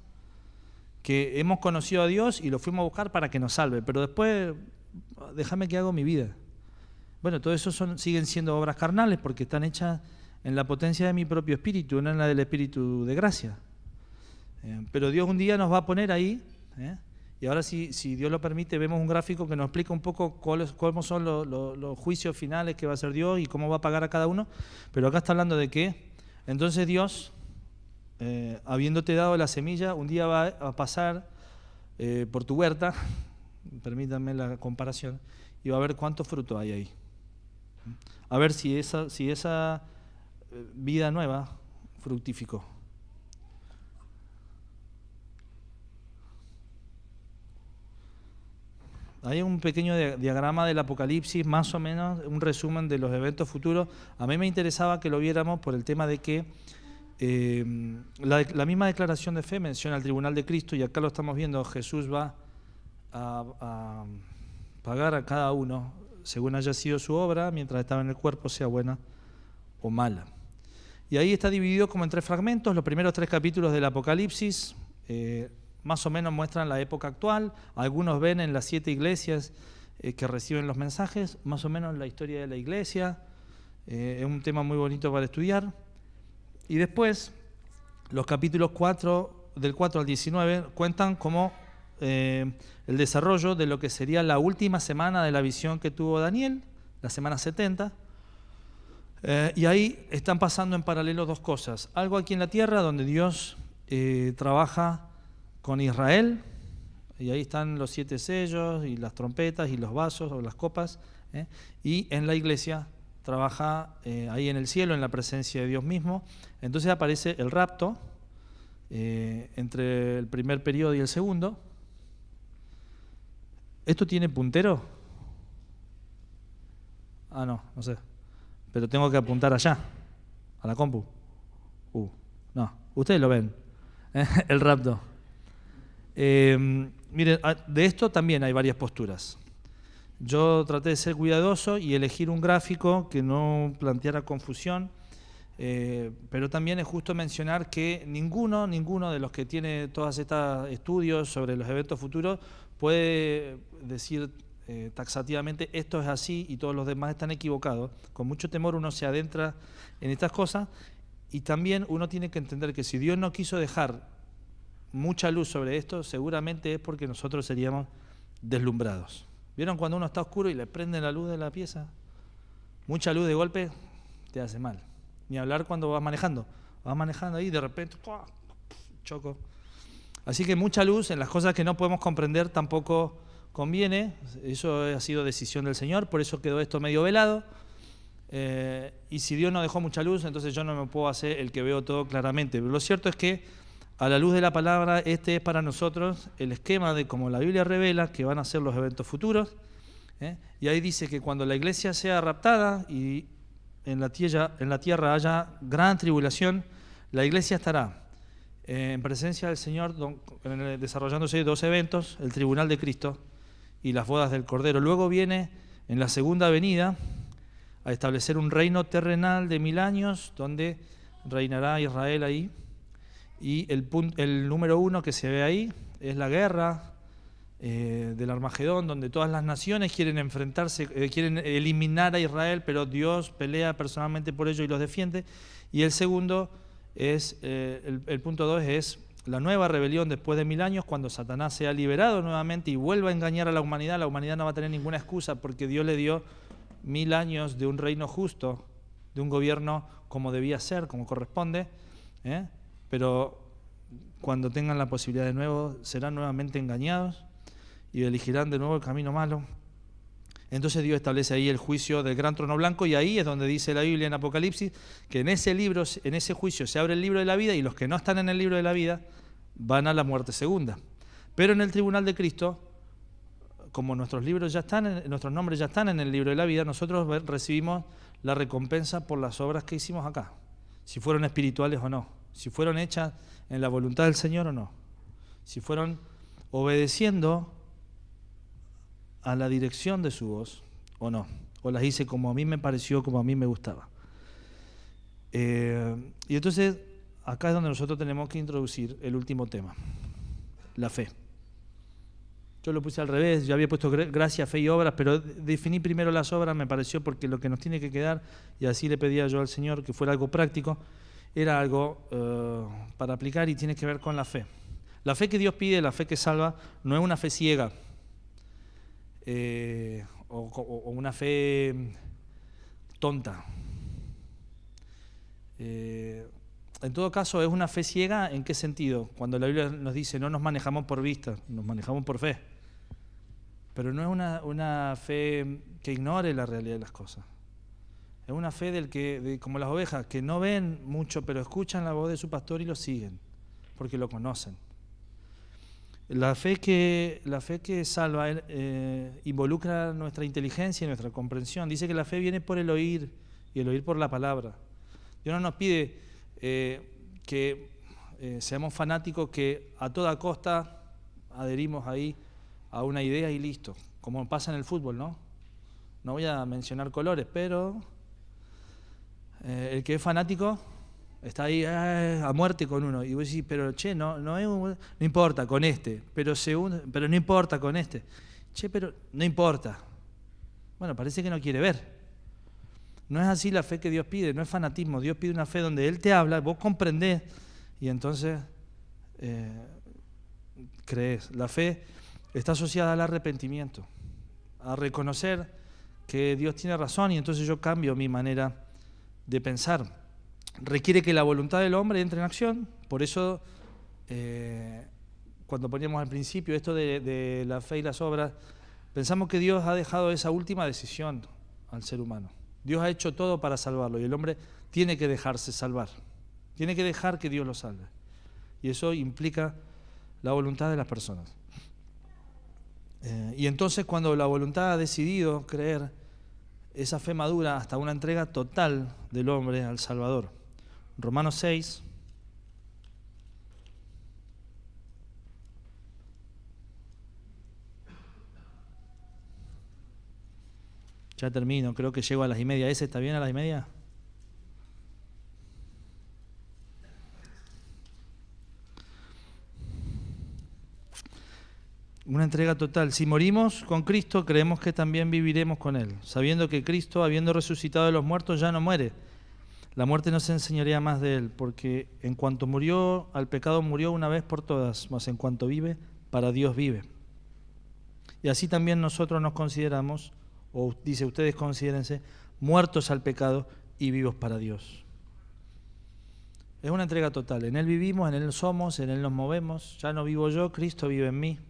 Que hemos conocido a Dios y lo fuimos a buscar para que nos salve, pero después, déjame que hago mi vida. Bueno, todo eso siguen siendo obras carnales porque están hechas en la potencia de mi propio espíritu, no en la del espíritu de gracia. Pero Dios un día nos va a poner ahí, y ahora si Dios lo permite, vemos un gráfico que nos explica un poco cómo son los juicios finales que va a hacer Dios y cómo va a pagar a cada uno. Pero acá está hablando de que entonces Dios, habiéndote dado la semilla, un día va a pasar por tu huerta, permítanme la comparación, y va a ver cuánto fruto hay ahí. A ver si esa vida nueva fructificó. Hay un pequeño diagrama del Apocalipsis, más o menos, un resumen de los eventos futuros. A mí me interesaba que lo viéramos por el tema de que la misma declaración de fe menciona el tribunal de Cristo, y acá lo estamos viendo, Jesús va a pagar a cada uno según haya sido su obra, mientras estaba en el cuerpo, sea buena o mala. Y ahí está dividido como en 3 fragmentos. Los primeros 3 capítulos del Apocalipsis más o menos muestran la época actual. Algunos ven en las 7 iglesias que reciben los mensajes, más o menos la historia de la iglesia. Es un tema muy bonito para estudiar. Y después, los capítulos del 4 al 19 cuentan como el desarrollo de lo que sería la última semana de la visión que tuvo Daniel, la semana 70. Y ahí están pasando en paralelo 2 cosas. Algo aquí en la tierra donde Dios trabaja con Israel, y ahí están los 7 sellos y las trompetas y los vasos o las copas, y en la iglesia trabaja ahí en el cielo, en la presencia de Dios mismo. Entonces aparece el rapto entre el primer periodo y el segundo. ¿Esto tiene puntero? No sé. Pero tengo que apuntar allá, a la compu. No, ustedes lo ven, el rapto. Miren, de esto también hay varias posturas. Yo traté de ser cuidadoso y elegir un gráfico que no planteara confusión, pero también es justo mencionar que ninguno de los que tiene todos estos estudios sobre los eventos futuros puede decir taxativamente esto es así y todos los demás están equivocados. Con mucho temor uno se adentra en estas cosas, y también uno tiene que entender que si Dios no quiso dejar mucha luz sobre esto, seguramente es porque nosotros seríamos deslumbrados. ¿Vieron cuando uno está oscuro y le prenden la luz de la pieza? Mucha luz de golpe te hace mal. Ni hablar cuando vas manejando ahí y de repente choco. Así que mucha luz en las cosas que no podemos comprender tampoco conviene. Eso ha sido decisión del Señor, por eso quedó esto medio velado. Y si Dios no dejó mucha luz, entonces yo no me puedo hacer el que veo todo claramente. Pero lo cierto es que a la luz de la palabra, este es para nosotros el esquema de cómo la Biblia revela que van a ser los eventos futuros. Y ahí dice que cuando la iglesia sea raptada y en la tierra haya gran tribulación, la iglesia estará en presencia del Señor desarrollándose 2 eventos, el tribunal de Cristo y las bodas del Cordero. Luego viene en la segunda venida a establecer un reino terrenal de 1000 años donde reinará Israel ahí. Y el número 1 que se ve ahí es la guerra del Armagedón, donde todas las naciones quieren enfrentarse, quieren eliminar a Israel, pero Dios pelea personalmente por ellos y los defiende. Y el segundo es, el punto 2 es la nueva rebelión después de 1000 años, cuando Satanás sea liberado nuevamente y vuelva a engañar a la humanidad no va a tener ninguna excusa porque Dios le dio 1000 años de un reino justo, de un gobierno como debía ser, como corresponde, pero cuando tengan la posibilidad de nuevo, serán nuevamente engañados y elegirán de nuevo el camino malo. Entonces Dios establece ahí el juicio del gran trono blanco, y ahí es donde dice la Biblia en Apocalipsis que en ese libro, en ese juicio se abre el libro de la vida, y los que no están en el libro de la vida van a la muerte segunda. Pero en el tribunal de Cristo, como nuestros libros ya están, nuestros nombres ya están en el libro de la vida, nosotros recibimos la recompensa por las obras que hicimos acá, si fueron espirituales o no, si fueron hechas en la voluntad del Señor o no, si fueron obedeciendo a la dirección de su voz o no, o las hice como a mí me pareció, como a mí me gustaba. Y entonces acá es donde nosotros tenemos que introducir el último tema, la fe. Yo lo puse al revés, yo había puesto gracia, fe y obras, pero definí primero las obras, me pareció, porque lo que nos tiene que quedar, y así le pedía yo al Señor que fuera algo práctico, era algo para aplicar, y tiene que ver con la fe. La fe que Dios pide, la fe que salva, no es una fe ciega, o una fe tonta. En todo caso, es una fe ciega. ¿En qué sentido? Cuando la Biblia nos dice no nos manejamos por vista, nos manejamos por fe. Pero no es una fe que ignore la realidad de las cosas. Es una fe como las ovejas, que no ven mucho, pero escuchan la voz de su pastor y lo siguen, porque lo conocen. La fe que salva involucra nuestra inteligencia y nuestra comprensión. Dice que la fe viene por el oír, y el oír por la palabra. Dios no nos pide que seamos fanáticos, que a toda costa adherimos ahí a una idea y listo, como pasa en el fútbol, ¿no? No voy a mencionar colores, pero el que es fanático está ahí a muerte con uno. Y vos decís, pero che, no importa con este, pero no importa con este. Che, pero no importa. Bueno, parece que no quiere ver. No es así la fe que Dios pide, no es fanatismo. Dios pide una fe donde Él te habla, vos comprendés, y entonces crees. La fe está asociada al arrepentimiento, a reconocer que Dios tiene razón, y entonces yo cambio mi manera de pensar. Requiere que la voluntad del hombre entre en acción. Por eso, cuando poníamos al principio esto de la fe y las obras, pensamos que Dios ha dejado esa última decisión al ser humano. Dios ha hecho todo para salvarlo, y el hombre tiene que dejarse salvar. Tiene que dejar que Dios lo salve. Y eso implica la voluntad de las personas. Y entonces, cuando la voluntad ha decidido creer, esa fe madura hasta una entrega total del hombre al Salvador. Romanos 6. Ya termino, creo que llego a las 1:30. ¿Ese está bien a las 1:30? Una entrega total. Si morimos con Cristo, creemos que también viviremos con Él, sabiendo que Cristo, habiendo resucitado de los muertos, ya no muere. La muerte no se enseñorea más de Él, porque en cuanto murió, al pecado murió una vez por todas, mas en cuanto vive, para Dios vive. Y así también nosotros nos consideramos, o dice, ustedes considérense, muertos al pecado y vivos para Dios. Es una entrega total. En Él vivimos, en Él somos, en Él nos movemos. Ya no vivo yo, Cristo vive en mí.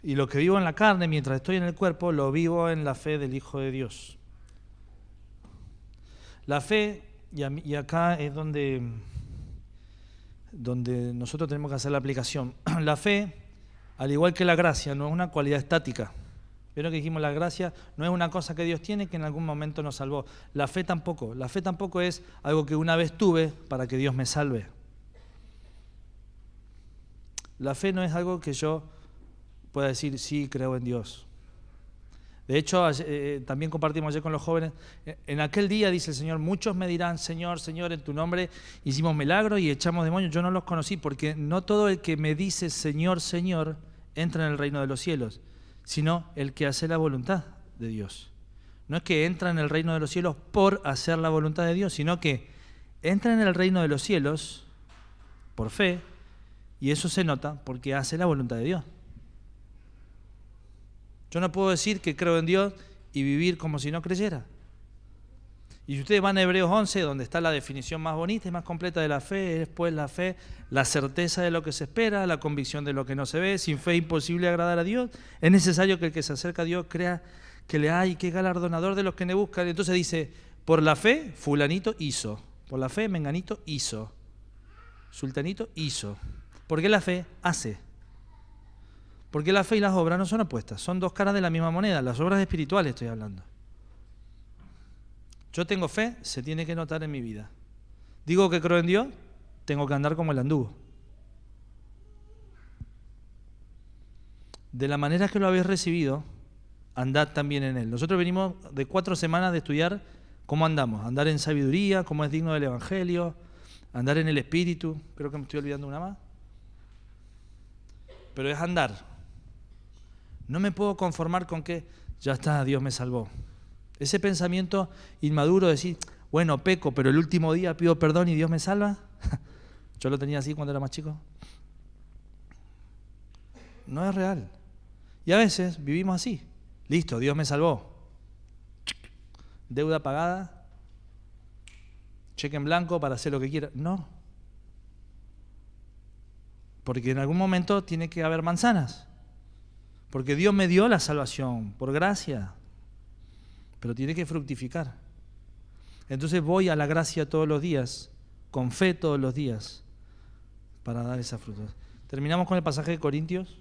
Y lo que vivo en la carne mientras estoy en el cuerpo, lo vivo en la fe del Hijo de Dios. La fe, y acá es donde nosotros tenemos que hacer la aplicación. La fe, al igual que la gracia, no es una cualidad estática. Vieron que dijimos, la gracia no es una cosa que Dios tiene que en algún momento nos salvó. La fe tampoco. La fe tampoco es algo que una vez tuve para que Dios me salve. La fe no es algo que yo pueda decir, sí, creo en Dios. De hecho, también compartimos ayer con los jóvenes, en aquel día, dice el Señor, muchos me dirán, Señor, Señor, en tu nombre hicimos milagros y echamos demonios. Yo no los conocí, porque no todo el que me dice Señor, Señor, entra en el reino de los cielos, sino el que hace la voluntad de Dios. No es que entra en el reino de los cielos por hacer la voluntad de Dios, sino que entra en el reino de los cielos por fe, y eso se nota porque hace la voluntad de Dios. Yo no puedo decir que creo en Dios y vivir como si no creyera. Y si ustedes van a Hebreos 11, donde está la definición más bonita y más completa de la fe, es pues la fe, la certeza de lo que se espera, la convicción de lo que no se ve. Sin fe es imposible agradar a Dios. Es necesario que el que se acerca a Dios crea que le hay, que es galardonador de los que le buscan. Entonces dice, por la fe, fulanito hizo. Por la fe, menganito hizo. Sultanito hizo. ¿Por qué la fe hace? Porque la fe y las obras no son opuestas, son dos caras de la misma moneda. Las obras espirituales estoy hablando. Yo tengo fe, se tiene que notar en mi vida. Digo que creo en Dios, tengo que andar como el anduvo. De la manera que lo habéis recibido, andad también en él. Nosotros venimos de 4 semanas de estudiar cómo andamos. Andar en sabiduría, cómo es digno del Evangelio, andar en el Espíritu. Creo que me estoy olvidando una más. Pero es andar. No me puedo conformar con que ya está, Dios me salvó. Ese pensamiento inmaduro de decir, bueno, peco, pero el último día pido perdón y Dios me salva. Yo lo tenía así cuando era más chico. No es real. Y a veces vivimos así. Listo, Dios me salvó. Deuda pagada. Cheque en blanco para hacer lo que quiera. No. Porque en algún momento tiene que haber manzanas. Porque Dios me dio la salvación por gracia. Pero tiene que fructificar. Entonces voy a la gracia todos los días, con fe todos los días, para dar esa fruta. Terminamos con el pasaje de Corintios.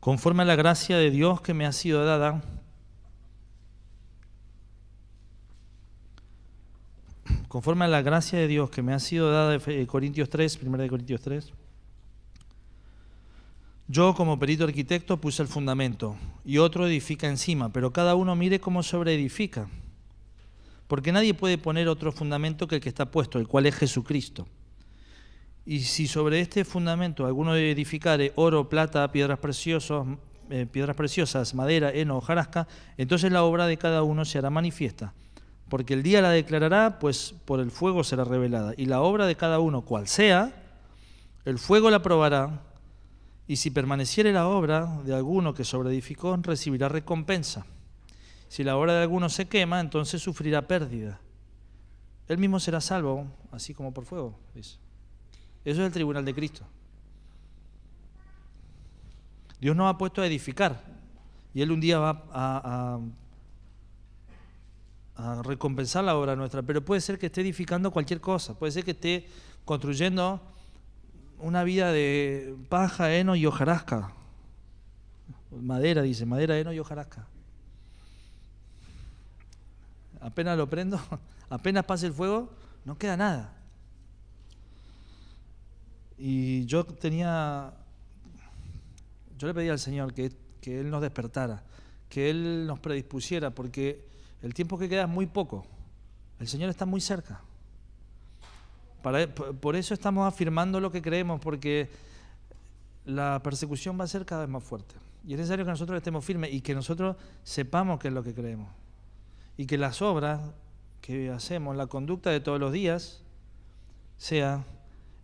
Conforme a la gracia de Dios que me ha sido dada, conforme a la gracia de Dios que me ha sido dada, Corintios 3, 1 Corintios 3, yo como perito arquitecto puse el fundamento y otro edifica encima, pero cada uno mire cómo sobreedifica, porque nadie puede poner otro fundamento que el que está puesto, el cual es Jesucristo. Y si sobre este fundamento alguno edificare oro, plata, piedras preciosas, madera, heno, hojarasca, entonces la obra de cada uno se hará manifiesta, porque el día la declarará, pues por el fuego será revelada. Y la obra de cada uno, cual sea, el fuego la probará, y si permaneciere la obra de alguno que sobreedificó, recibirá recompensa. Si la obra de alguno se quema, entonces sufrirá pérdida. Él mismo será salvo, así como por fuego, dice. Eso es el tribunal de Cristo. Dios nos ha puesto a edificar, y Él un día va a recompensar la obra nuestra, pero puede ser que esté edificando cualquier cosa, puede ser que esté construyendo una vida de paja, heno y hojarasca. Madera, dice, madera, heno y hojarasca. Apenas lo prendo, apenas pase el fuego, no queda nada. Y yo le pedí al Señor que Él nos despertara, que Él nos predispusiera, porque el tiempo que queda es muy poco. El Señor está muy cerca. Por eso estamos afirmando lo que creemos, porque la persecución va a ser cada vez más fuerte. Y es necesario que nosotros estemos firmes y que nosotros sepamos qué es lo que creemos. Y que las obras que hacemos, la conducta de todos los días, sea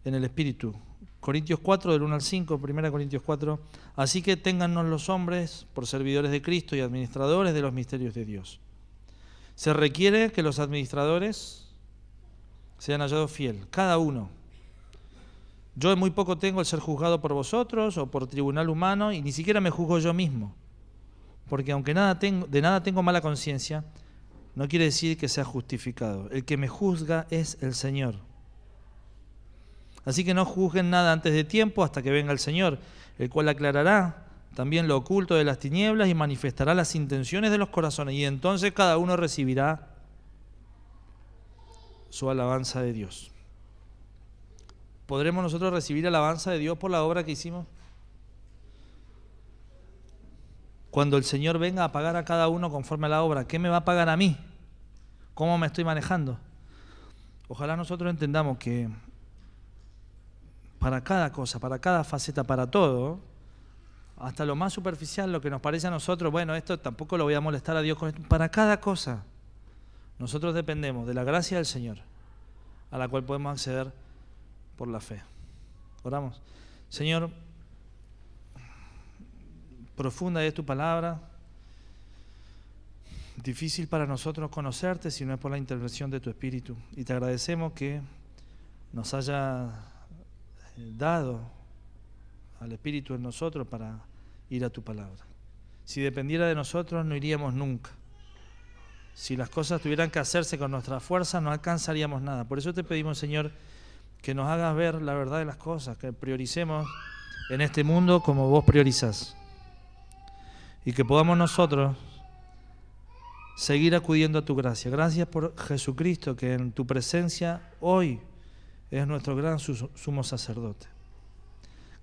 en el Espíritu. Corintios 4, del 1 al 5, 1 Corintios 4. Así que téngannos los hombres por servidores de Cristo y administradores de los misterios de Dios. Se requiere que los administradores sean hallados fieles, cada uno. Yo muy poco tengo el ser juzgado por vosotros o por tribunal humano, y ni siquiera me juzgo yo mismo, porque aunque de nada tengo mala conciencia, no quiere decir que sea justificado. El que me juzga es el Señor. Así que no juzguen nada antes de tiempo, hasta que venga el Señor, el cual aclarará también lo oculto de las tinieblas y manifestará las intenciones de los corazones, y entonces cada uno recibirá su alabanza de Dios. ¿Podremos nosotros recibir alabanza de Dios por la obra que hicimos? Cuando el Señor venga a pagar a cada uno conforme a la obra, ¿qué me va a pagar a mí? ¿Cómo me estoy manejando? Ojalá nosotros entendamos que para cada cosa, para cada faceta, para todo, hasta lo más superficial, lo que nos parece a nosotros, bueno, esto tampoco lo voy a molestar a Dios con esto, para cada cosa, nosotros dependemos de la gracia del Señor, a la cual podemos acceder por la fe. Oramos. Señor, profunda es tu palabra, difícil para nosotros conocerte si no es por la intervención de tu Espíritu. Y te agradecemos que nos haya dado al Espíritu en nosotros para ir a tu palabra. Si dependiera de nosotros no iríamos nunca. Si las cosas tuvieran que hacerse con nuestra fuerza no alcanzaríamos nada. Por eso te pedimos, Señor, que nos hagas ver la verdad de las cosas, que prioricemos en este mundo como vos priorizás. Y que podamos nosotros seguir acudiendo a tu gracia. Gracias por Jesucristo, que en tu presencia hoy es nuestro gran sumo sacerdote.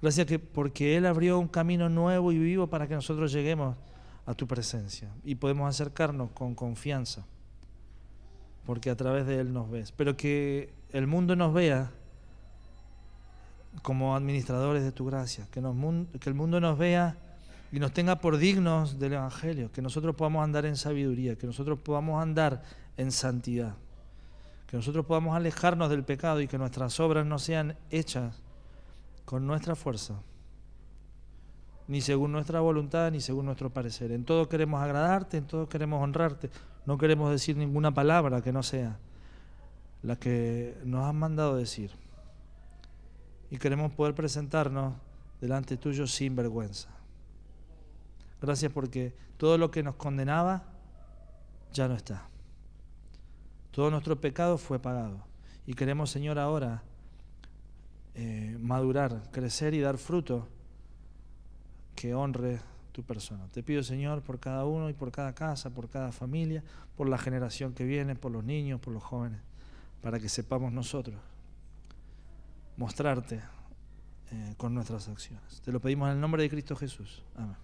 Gracias porque Él abrió un camino nuevo y vivo para que nosotros lleguemos a tu presencia y podemos acercarnos con confianza, porque a través de Él nos ves. Pero que el mundo nos vea como administradores de tu gracia, que el mundo nos vea y nos tenga por dignos del Evangelio, que nosotros podamos andar en sabiduría, que nosotros podamos andar en santidad, que nosotros podamos alejarnos del pecado y que nuestras obras no sean hechas con nuestra fuerza, ni según nuestra voluntad, ni según nuestro parecer. En todo queremos agradarte, en todo queremos honrarte, no queremos decir ninguna palabra que no sea la que nos has mandado decir. Y queremos poder presentarnos delante tuyo sin vergüenza. Gracias porque todo lo que nos condenaba ya no está. Todo nuestro pecado fue pagado. Y queremos, Señor, ahora madurar, crecer y dar fruto que honre tu persona. Te pido, Señor, por cada uno y por cada casa, por cada familia, por la generación que viene, por los niños, por los jóvenes, para que sepamos nosotros mostrarte con nuestras acciones. Te lo pedimos en el nombre de Cristo Jesús. Amén.